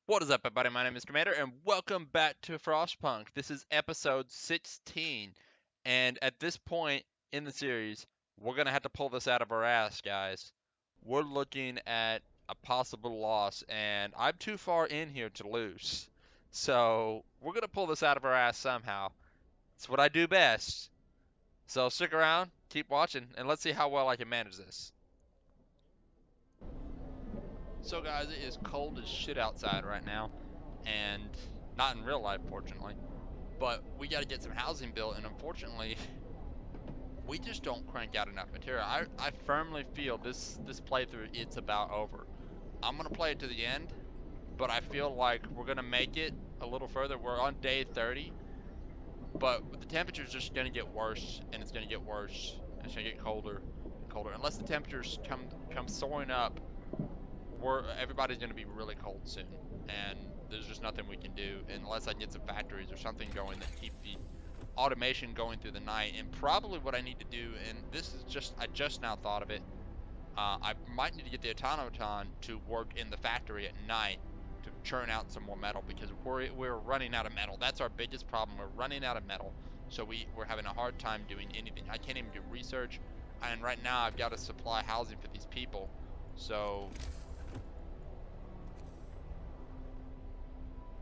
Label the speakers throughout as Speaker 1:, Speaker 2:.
Speaker 1: What is up, everybody? My name is Commander, and welcome back to Frostpunk. This is episode 16, and at this point in the series, we're gonna have to pull this out of our ass, guys. We're looking at a possible loss, and I'm too far in here to lose. So, we're gonna pull this out of our ass somehow. It's what I do best. So, stick around, keep watching, and let's see how well I can manage this. So, guys, it is cold as shit outside right now, and not in real life, fortunately. But we got to get some housing built, and unfortunately, we just don't crank out enough material. I firmly feel this playthrough it's about over. I'm gonna play it to the end, but I feel like we're gonna make it a little further. We're on day 30, but the temperature's just gonna get worse, and it's gonna get worse, and it's gonna get colder and colder. Unless the temperatures come soaring up, everybody's gonna be really cold soon, and there's just nothing we can do unless I can get some factories or something going that keep the automation going through the night. And probably what I need to do, and this is just I just now thought of it, I might need to get the automaton to work in the factory at night to churn out some more metal, because we're running out of metal. That's our biggest problem. We're running out of metal, so we're having a hard time doing anything. I can't even do research, and right now I've got to supply housing for these people. So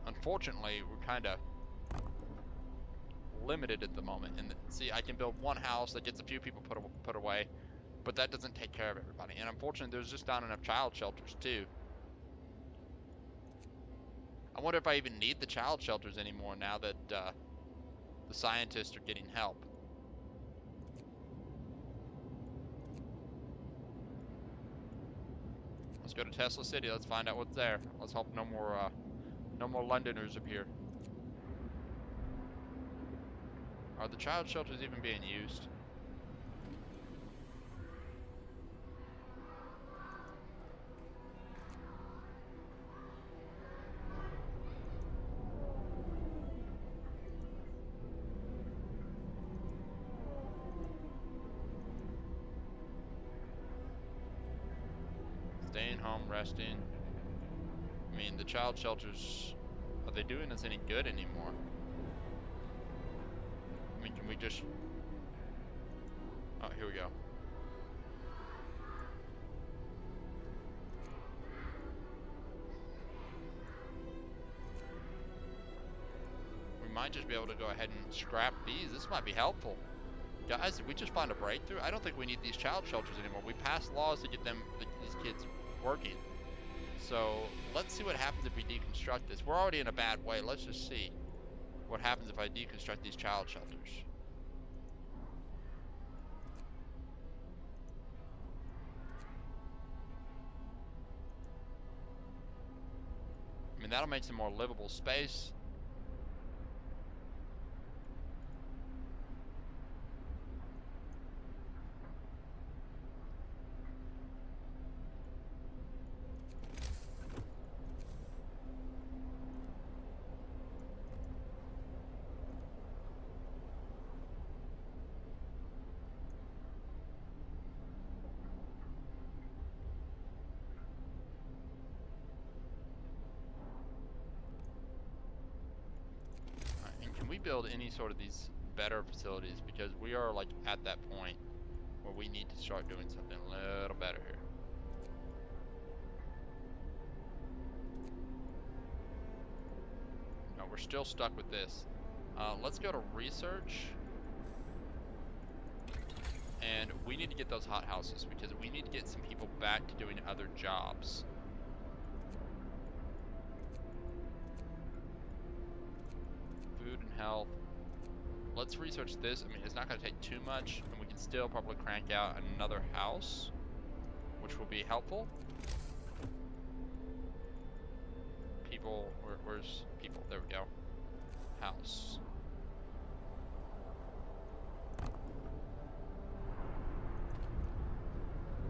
Speaker 1: unfortunately, we're kind of limited at the moment. And see, I can build one house that gets a few people put away, but that doesn't take care of everybody. And unfortunately, there's just not enough child shelters too. I wonder if I even need the child shelters anymore now that the scientists are getting help. Let's go to Tesla City. Let's find out what's there. Let's hope no more Londoners appear. Are the child shelters even being used? Staying home, resting. I mean, the child shelters, are they doing us any good anymore? I mean, can we just... Oh, here we go. We might just be able to go ahead and scrap these. This might be helpful. Guys, did we just find a breakthrough? I don't think we need these child shelters anymore. We passed laws to get these kids working. So let's see what happens if we deconstruct this. We're already in a bad way. Let's just see what happens if I deconstruct these child shelters. I mean, that'll make some more livable space. And can we build any sort of these better facilities? Because we are like at that point where we need to start doing something a little better here. No, we're still stuck with this. Let's go to research. And we need to get those hothouses because we need to get some people back to doing other jobs. Food and health. Let's research this. I mean, it's not going to take too much, and we can still probably crank out another house, which will be helpful. People, where's people? There we go. House.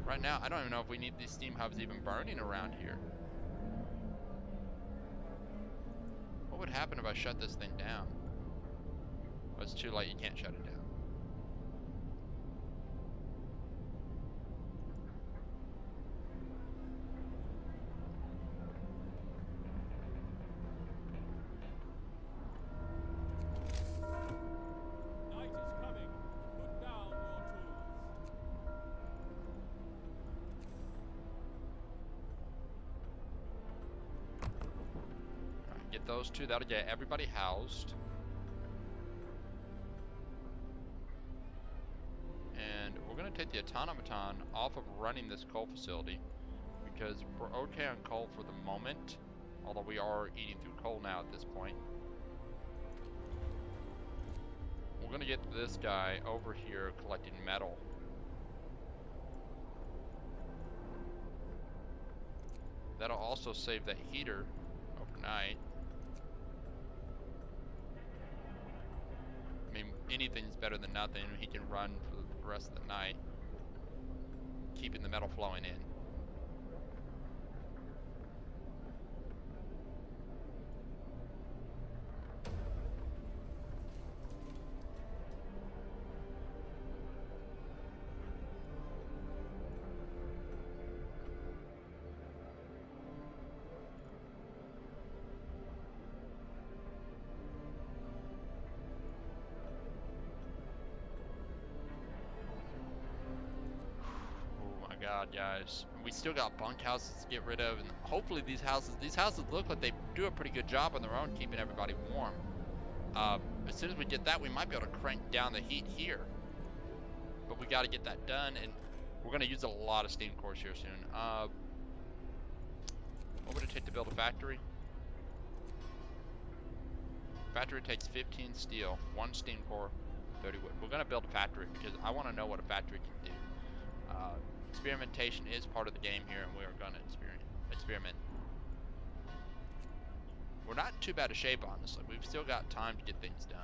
Speaker 1: Right now, I don't even know if we need these steam hubs even burning around here. What would happen if I shut this thing down? Oh, it's too late. You can't shut it down. get those two. That'll get everybody housed. And we're going to take the automaton off of running this coal facility because we're okay on coal for the moment, although we are eating through coal now at this point. We're going to get this guy over here collecting metal. That'll also save that heater overnight. I mean, anything's better than nothing. He can run for the rest of the night, keeping the metal flowing in. God, guys, we still got bunkhouses to get rid of, and hopefully these houses look like they do a pretty good job on their own keeping everybody warm. As soon as we get that, we might be able to crank down the heat here, but we got to get that done, and we're going to use a lot of steam cores here soon. What would it take to build a factory? Factory takes 15 steel, 1 steam core, 30 wood. We're going to build a factory because I want to know what a factory can do. Experimentation is part of the game here, and we are going to experiment. We're not in too bad a shape, honestly. We've still got time to get things done.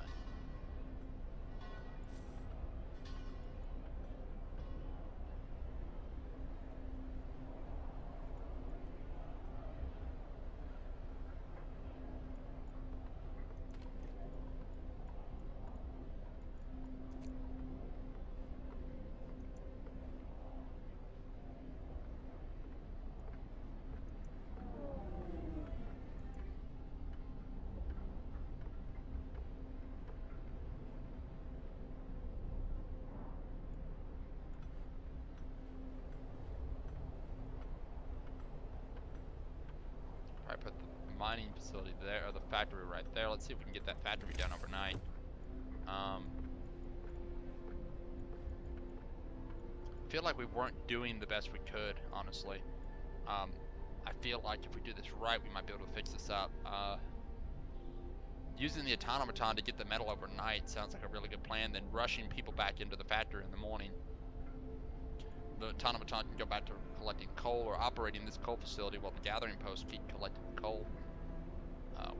Speaker 1: Put the mining facility there, or the factory right there. Let's see if we can get that factory done overnight. Feel like we weren't doing the best we could, honestly. I feel like if we do this right, we might be able to fix this up. Using the automaton to get the metal overnight sounds like a really good plan, then rushing people back into the factory in the morning. The automaton can go back to collecting coal or operating this coal facility while the gathering posts keep collecting coal.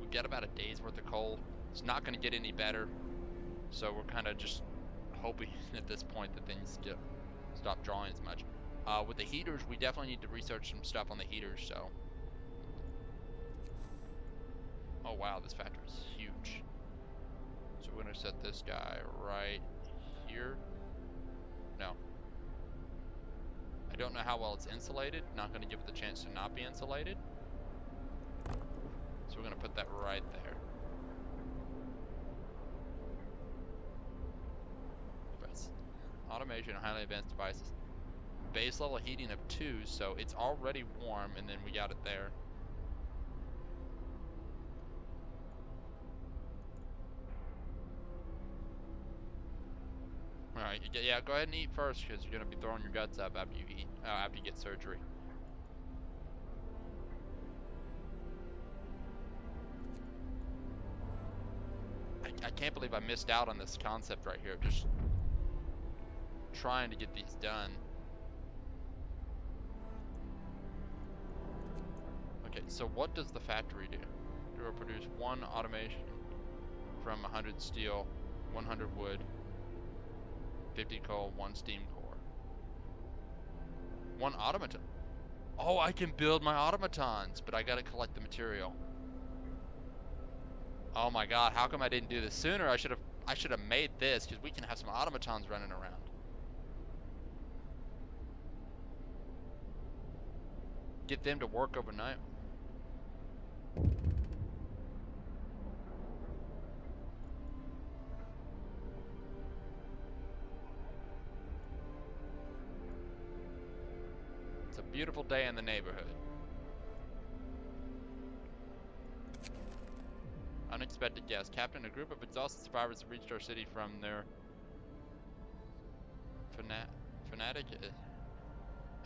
Speaker 1: We've got about a day's worth of coal. It's not going to get any better, so we're kind of just hoping at this point that things stop drawing as much. With the heaters, we definitely need to research some stuff on the heaters, so. Oh wow, this factory is huge. So we're going to set this guy right here. No. I don't know how well it's insulated. Not going to give it the chance to not be insulated. So we're going to put that right there. Automation and highly advanced devices. Base level heating of 2, so it's already warm, and then we got it there. Alright, yeah, go ahead and eat first, because you're going to be throwing your guts up after you eat, after you get surgery. I can't believe I missed out on this concept right here, just trying to get these done. Okay, so what does the factory do? It will produce 1 automation from 100 steel, 100 wood, 50 coal, 1 steam core. 1 automaton. Oh, I can build my automatons, but I gotta collect the material. Oh my god, how come I didn't do this sooner? I should have made this, because we can have some automatons running around. Get them to work overnight. It's a beautiful day in the neighborhood. unexpected guest. Captain, a group of exhausted survivors have reached our city from their fanatic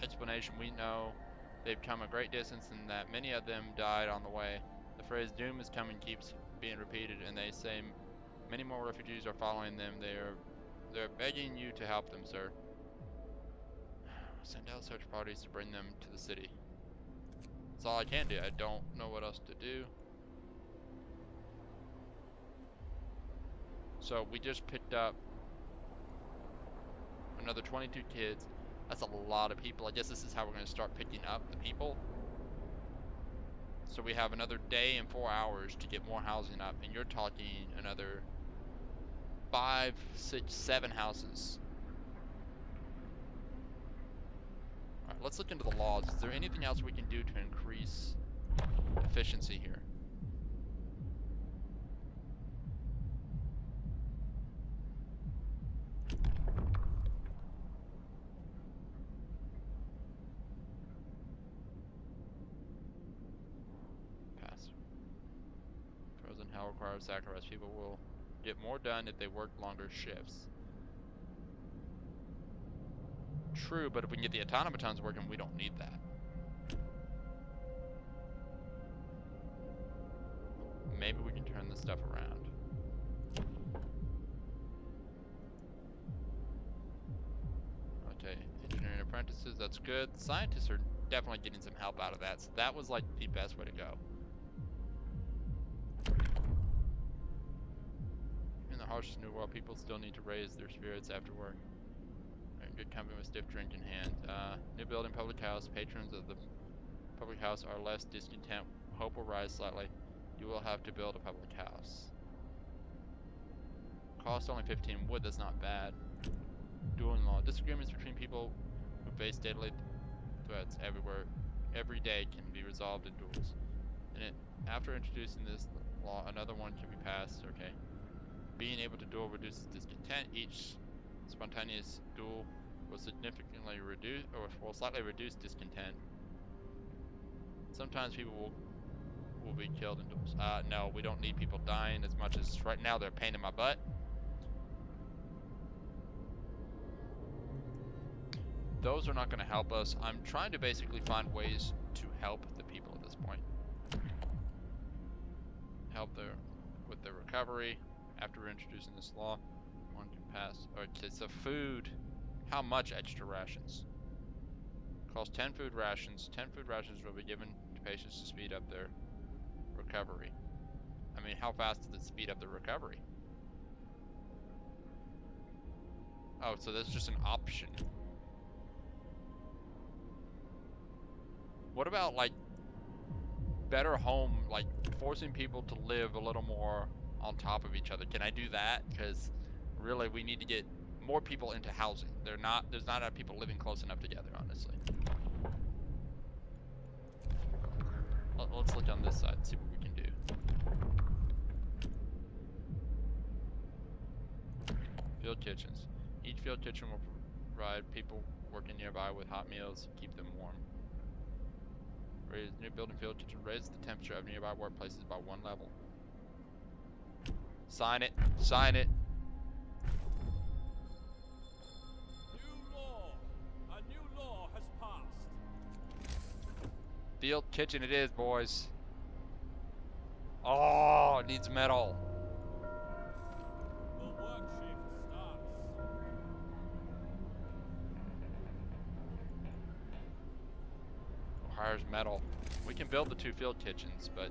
Speaker 1: explanation. We know they've come a great distance and that many of them died on the way. The phrase doom is coming keeps being repeated, and they say many more refugees are following them. They're begging you to help them, sir. Send out search parties to bring them to the city. That's all I can do. I don't know what else to do. So we just picked up another 22 kids. That's a lot of people. I guess this is how we're going to start picking up the people. So we have another day and 4 hours to get more housing up, and you're talking another 5, 6, 7 houses. Alright, let's look into the laws. Is there anything else we can do to increase efficiency here? Pass. Frozen hell requires sacrifice. People will get more done if they work longer shifts. True, but if we can get the automatons working, we don't need that. Maybe we can turn this stuff around. Okay, engineering apprentices, that's good. Scientists are definitely getting some help out of that, so that was like the best way to go. In the harshest new world, people still need to raise their spirits after work. They're in good company with stiff drink in hand. New building, public house. Patrons of the public house are less discontent. Hope will rise slightly. You will have to build a public house. Cost only 15 wood, that's not bad. Dueling law. Disagreements between people who face deadly threats everywhere, every day can be resolved in duels. After introducing this law, another one can be passed. Okay. Being able to duel reduces discontent. Each spontaneous duel will significantly reduce, or will slightly reduce discontent. Sometimes people will be killed in duels. No, we don't need people dying as much as right now they're a pain in my butt. Those are not going to help us. I'm trying to basically find ways to help the people at this point. Help with their recovery. After introducing this law, one can pass. Okay, so food. How much extra rations? Cost 10 food rations. 10 food rations will be given to patients to speed up their recovery. I mean, how fast does it speed up the recovery? Oh, so that's just an option. What about like better home, like forcing people to live a little more on top of each other? Can I do that? Because really we need to get more people into housing. There's not enough people living close enough together, honestly. Let's look on this side, see what we can do. Field kitchens. Each field kitchen will provide people working nearby with hot meals, keep them warm. Raise new building field kitchen. Raise the temperature of nearby workplaces by 1 level. Sign it. Sign it.
Speaker 2: A new law has passed.
Speaker 1: Field kitchen it is, boys. Oh, it needs metal.
Speaker 2: The work shift starts.
Speaker 1: Requires metal. We can build the 2 field kitchens, but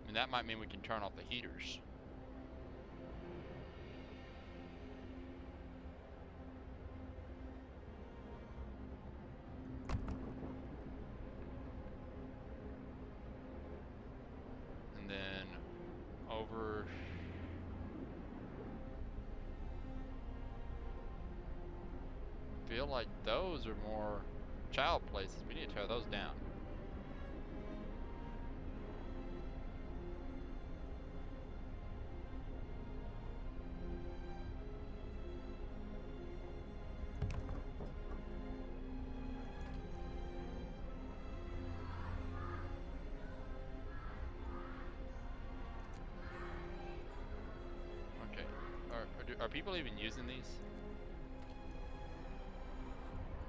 Speaker 1: I mean, that might mean we can turn off the heaters. And then over feel like those are more child places, we need to tear those down. Okay, are people even using these?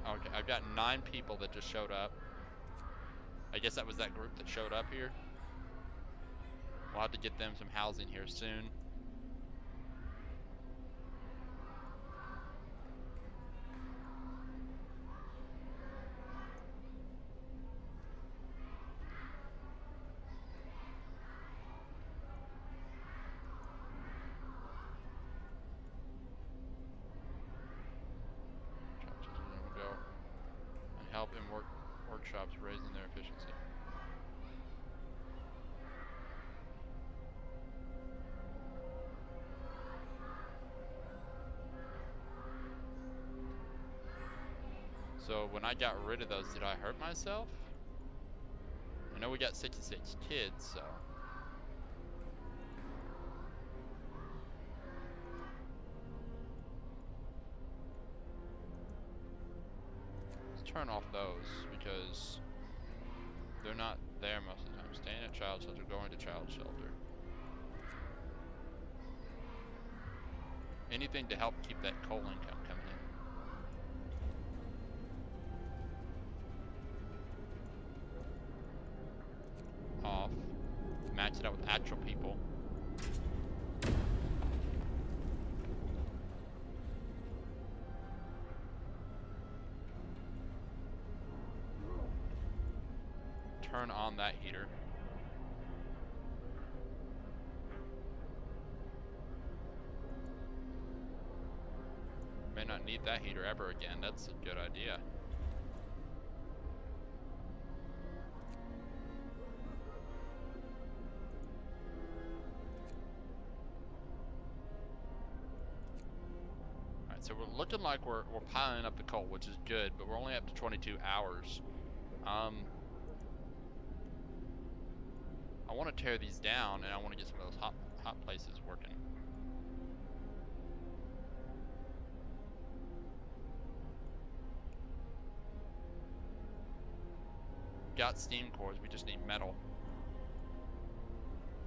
Speaker 1: Okay, I've got 9 people that just showed up. I guess that was that group that showed up here. We'll have to get them some housing here soon. Go and help in workshops raising their efficiency. So when I got rid of those, did I hurt myself? I know we got 66 kids, so. Let's turn off those because they're not there most of the time. Staying at child shelter, going to child shelter. Anything to help keep that coal income coming in. Off. Max it out with actual people. Turn on that heater. May not need that heater ever again. That's a good idea. Alright, so we're looking like we're piling up the coal, which is good, but we're only up to 22 hours. I want to tear these down, and I want to get some of those hot places working. Got steam cores, we just need metal.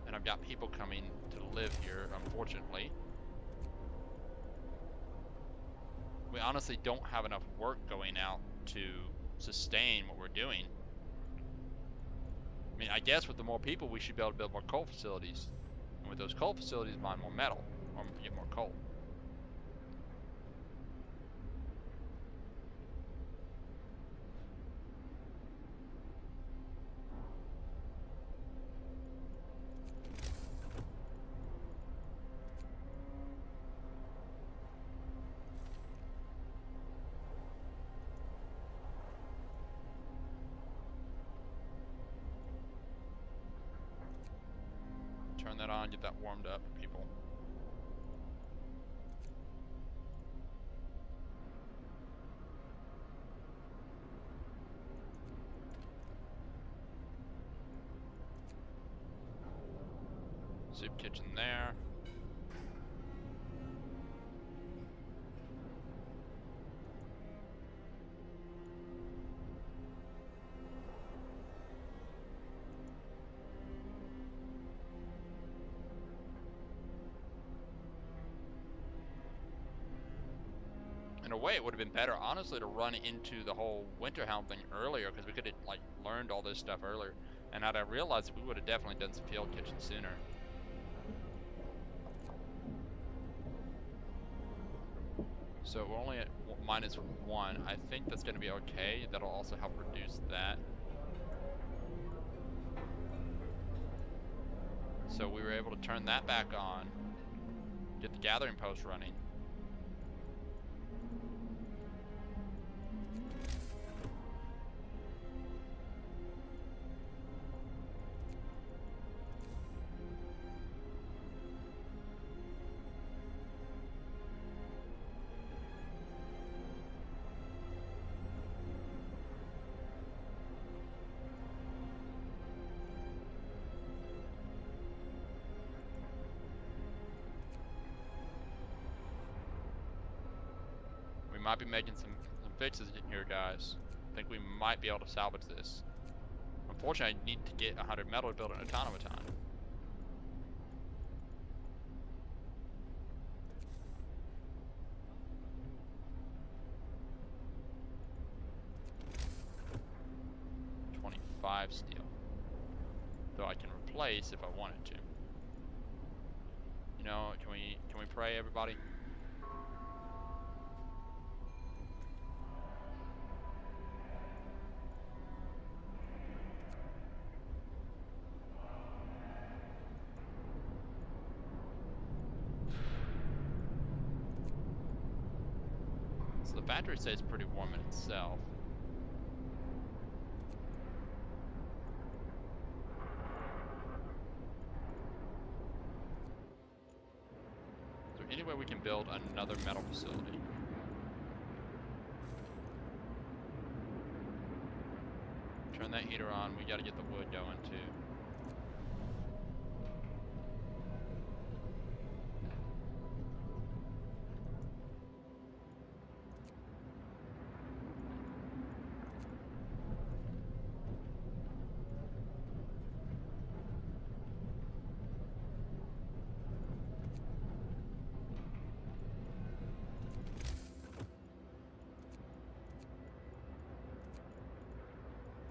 Speaker 1: And I've got people coming to live here, unfortunately. We honestly don't have enough work going out to sustain what we're doing. I mean, I guess with the more people, we should be able to build more coal facilities. And with those coal facilities, mine more metal, or get more coal. Turn that on, get that warmed up, people. Soup kitchen there. In a way, it would have been better, honestly, to run into the whole winter hound thing earlier, because we could have like learned all this stuff earlier. And had I realized, we would have definitely done some field kitchens sooner. So we're only at -1. I think that's going to be okay. That'll also help reduce that. So we were able to turn that back on, get the gathering post running. We might be making some fixes here, guys. I think we might be able to salvage this. Unfortunately, I need to get 100 metal to build an automaton. $25 steel. Though I can replace if I wanted to. You know, can we pray, everybody? So the factory stays pretty warm in itself. Is there any way we can build another metal facility? Turn that heater on. We gotta get the wood going too.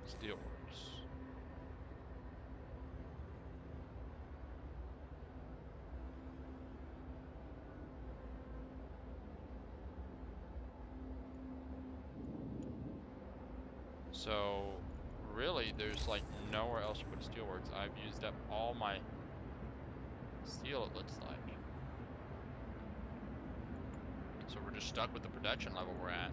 Speaker 1: Steelworks. So really there's like nowhere else to put steelworks. I've used up all my steel, it looks like. So we're just stuck with the production level we're at.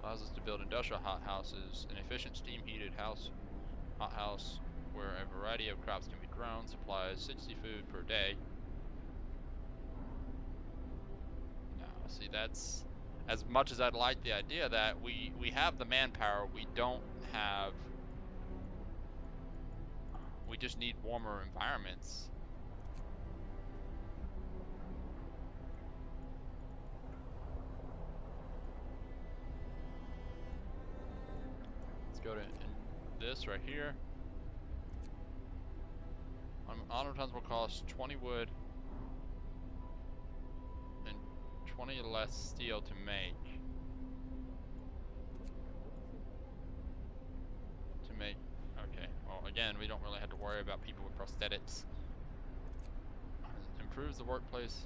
Speaker 1: Allows us to build industrial hothouses, an efficient steam-heated hothouse where a variety of crops can be grown, supplies 60 food per day. Now, see, that's as much as I'd like the idea that we have the manpower, we just need warmer environments. Go to this right here. Automatons will cost 20 wood and 20 less steel to make. Okay. Well, again, we don't really have to worry about people with prosthetics. Improves the workplace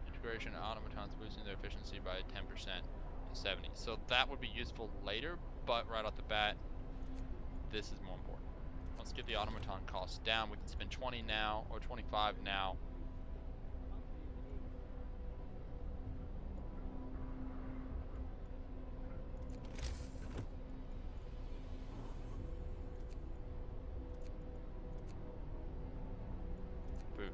Speaker 1: integration of automatons, boosting their efficiency by 10% to 70. So that would be useful later, but right off the bat, this is more important. Let's get the automaton costs down. We can spend 20 now or 25 now. Food.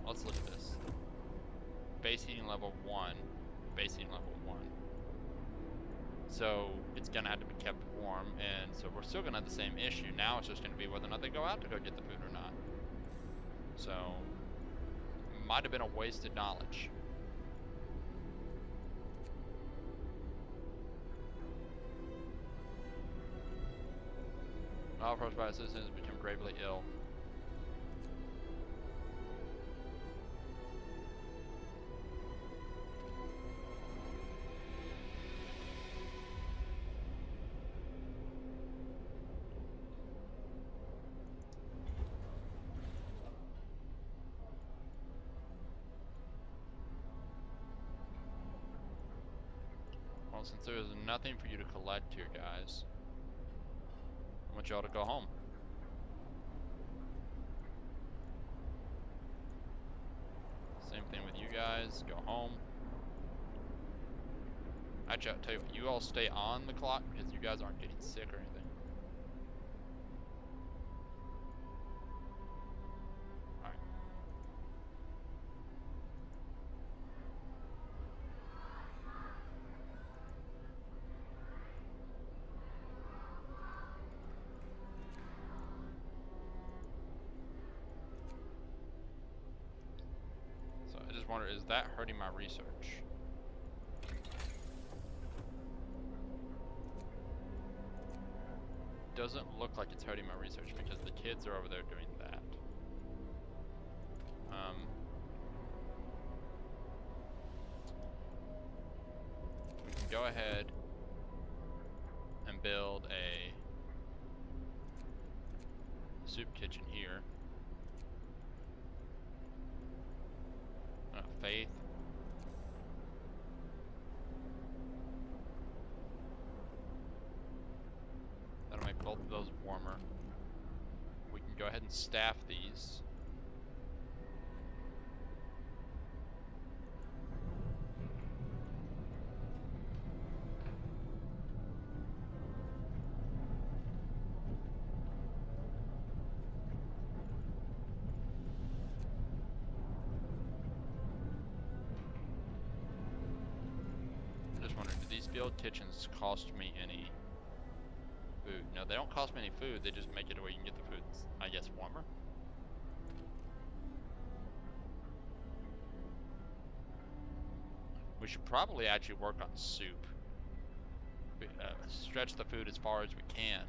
Speaker 1: Let's look at this. Base heating level 1, base heating level 1. So it's gonna have to be kept warm, and so we're still gonna have the same issue. Now it's just gonna be whether or not they go out to go get the food or not. So, might have been a wasted knowledge. All approached by citizens become gravely ill. Well, since there is nothing for you to collect here, guys, I want y'all to go home. same thing with you guys. Go home. Actually, I'll tell you what, you all stay on the clock because you guys aren't getting sick or anything. Alright. So I just wonder, is that hurting my research? Doesn't look like it's hurting my research because the kids are over there doing that. We can go ahead and build a soup kitchen here. Faith. That'll make both of those warmer. We can go ahead and staff these. I'm just wondering, do these field kitchens cost me any food? No, they don't cost me any food, they just make it where you can get the food, I guess, warmer. We should probably actually work on soup. Stretch the food as far as we can.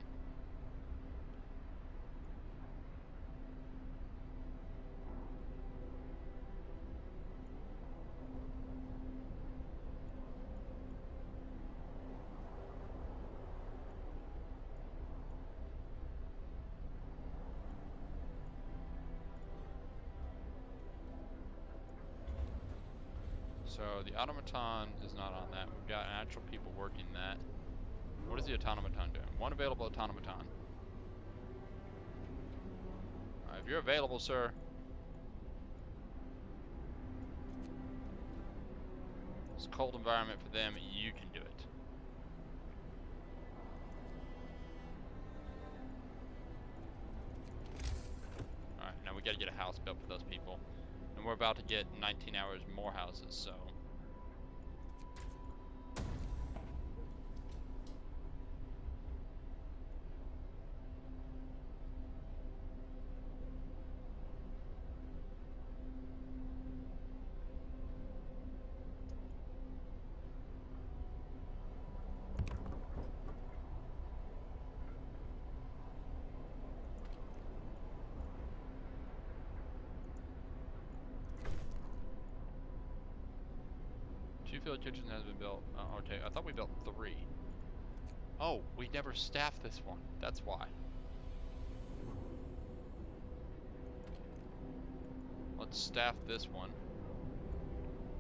Speaker 1: So the automaton is not on that. We've got actual people working that. What is the automaton doing? One available automaton. Alright, if you're available, sir. It's a cold environment for them. You can do it. Alright, now we gotta get a house built for those people. And we're about to get 19 hours more houses, so. Field kitchen has been built. Okay, I thought we built 3. Oh, we never staffed this one. That's why. Let's staff this one.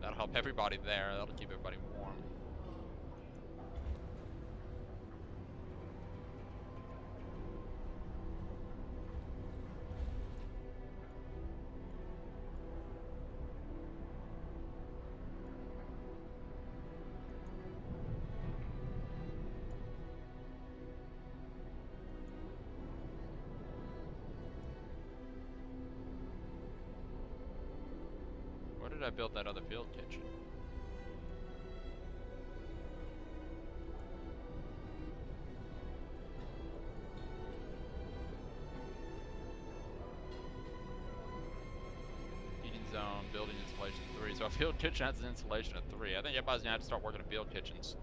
Speaker 1: That'll help everybody there. That'll keep everybody warm. Where did I build that other field kitchen? Heating zone, building installation 3. So a field kitchen has an installation of 3. I think everybody's gonna have to start working at field kitchens.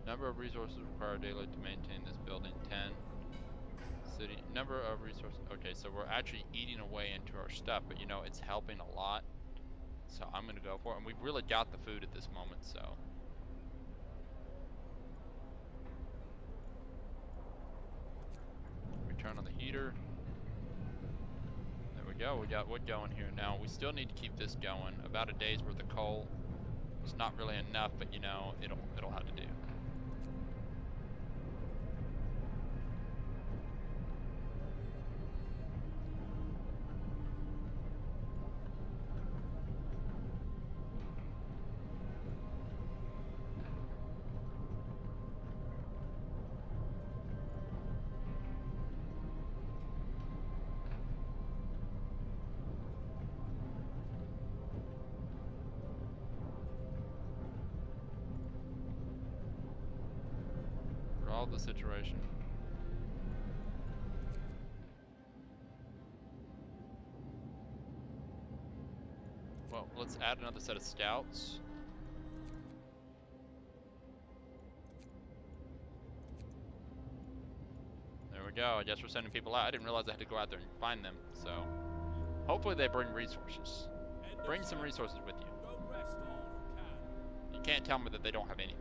Speaker 1: Number of resources required daily to maintain this building, 10. City, number of resources, okay, so we're actually eating away into our stuff, but you know, it's helping a lot. So I'm gonna go for it, and we've really got the food at this moment, so. We turn on the heater. There we go, we got wood going here. Now, we still need to keep this going. About a day's worth of coal. It's not really enough, but you know, it'll have to do. solve the situation. Well, let's add another set of scouts. There we go. I guess we're sending people out. I didn't realize I had to go out there and find them. So hopefully they bring resources. Bring some resources with you.
Speaker 2: Go rest all who can.
Speaker 1: You can't tell me that they don't have anything.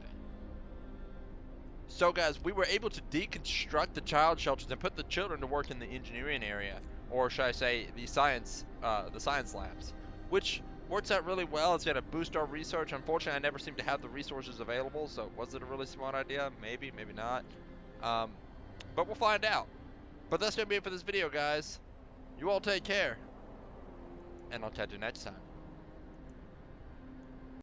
Speaker 1: So guys, we were able to deconstruct the child shelters and put the children to work in the engineering area, or should I say the science labs, which works out really well. It's going to boost our research. Unfortunately, I never seem to have the resources available, so was it a really smart idea? Maybe, maybe not. But we'll find out. But that's going to be it for this video, guys. You all take care, and I'll catch you next time.